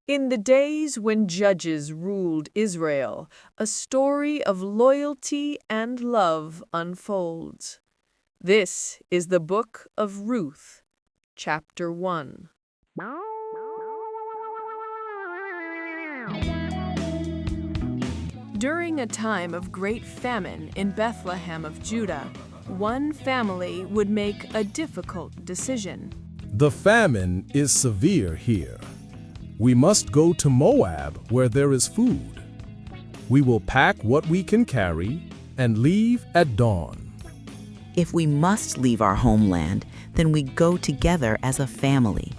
In the days when judges ruled Israel, a story of loyalty and love unfolds. This is the book of Ruth, chapter 1. During a time of great famine in Bethlehem of Judah, one family would make a difficult decision. The famine is severe here. We must go to Moab where there is food. We will pack what we can carry and leave at dawn. If we must leave our homeland, then we go together as a family.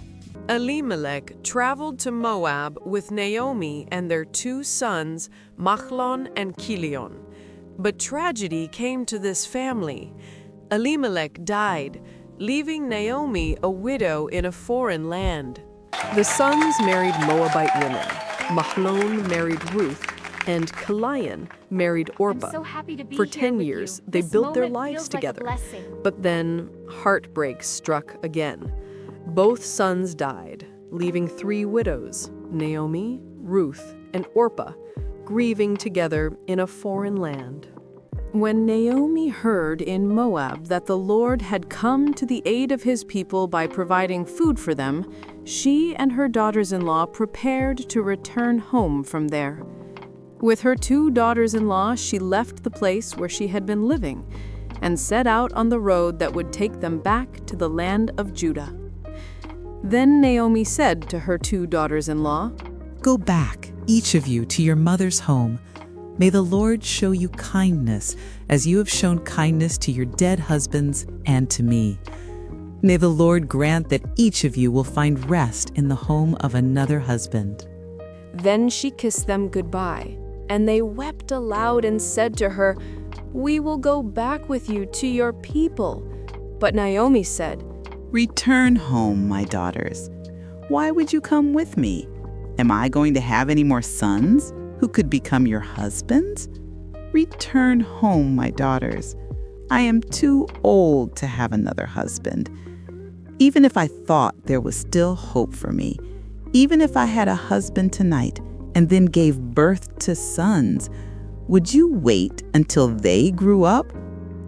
Elimelech traveled to Moab with Naomi and their 2 sons, Machlon and Chilion. But tragedy came to this family. Elimelech died, leaving Naomi a widow in a foreign land. The sons married Moabite women. Machlon married Ruth, and Chilion married Orpah. For 10 years, they built their lives together. But then, heartbreak struck again. Both sons died, leaving 3 widows, Naomi, Ruth, and Orpah, grieving together in a foreign land. When Naomi heard in Moab that the Lord had come to the aid of his people by providing food for them, she and her daughters-in-law prepared to return home from there. With her 2 daughters-in-law, she left the place where she had been living and set out on the road that would take them back to the land of Judah. Then Naomi said to her 2 daughters-in-law, "Go back, each of you, to your mother's home. May the Lord show you kindness, as you have shown kindness to your dead husbands and to me. May the Lord grant that each of you will find rest in the home of another husband." Then she kissed them goodbye, and they wept aloud and said to her, "We will go back with you to your people." But Naomi said, Return home, my daughters. Why would you come with me? Am I going to have any more sons who could become your husbands? Return home, my daughters. I am too old to have another husband. Even if I thought there was still hope for me, even if I had a husband tonight and then gave birth to sons, would you wait until they grew up?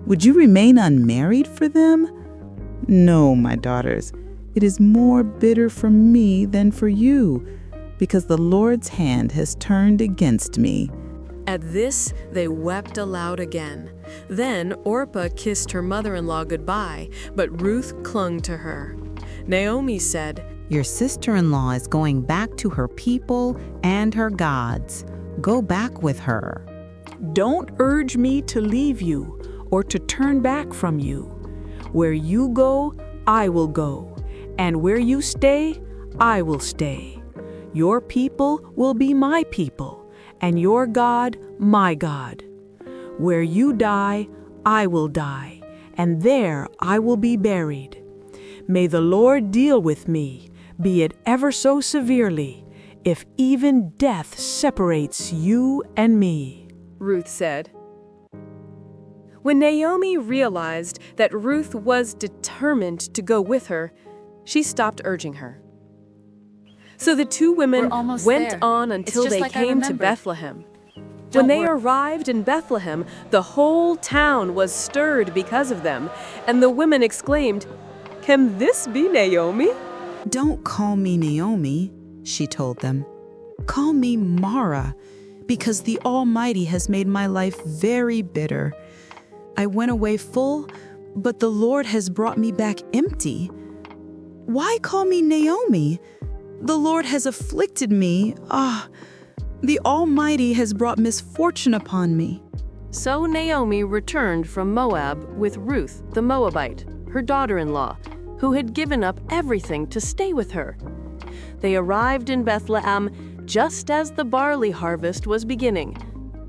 Would you remain unmarried for them? No, my daughters, it is more bitter for me than for you, because the Lord's hand has turned against me. At this, they wept aloud again. Then Orpah kissed her mother-in-law goodbye, but Ruth clung to her. Naomi said, "Your sister-in-law is going back to her people and her gods. Go back with her." Don't urge me to leave you or to turn back from you. Where you go, I will go, and where you stay, I will stay. Your people will be my people, and your God, my God. Where you die, I will die, and there I will be buried. May the Lord deal with me, be it ever so severely, if even death separates you and me." Ruth said. When Naomi realized that Ruth was determined to go with her, she stopped urging her. So the 2 women went on until they came to Bethlehem. When they arrived in Bethlehem, the whole town was stirred because of them, and the women exclaimed, "Can this be Naomi?" "Don't call me Naomi," she told them. "Call me Mara, because the Almighty has made my life very bitter. I went away full, but the Lord has brought me back empty. Why call me Naomi? The Lord has afflicted me. The Almighty has brought misfortune upon me." So Naomi returned from Moab with Ruth the Moabite, her daughter-in-law, who had given up everything to stay with her. They arrived in Bethlehem just as the barley harvest was beginning.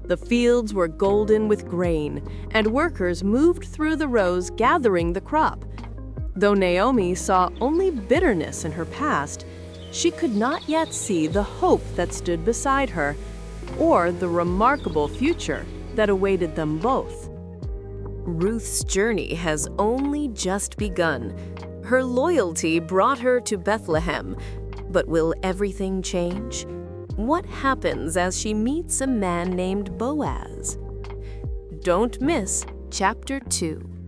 The fields were golden with grain, and workers moved through the rows gathering the crop. Though Naomi saw only bitterness in her past, she could not yet see the hope that stood beside her, or the remarkable future that awaited them both. Ruth's journey has only just begun. Her loyalty brought her to Bethlehem, But will everything change? What happens as she meets a man named Boaz? Don't miss Chapter 2.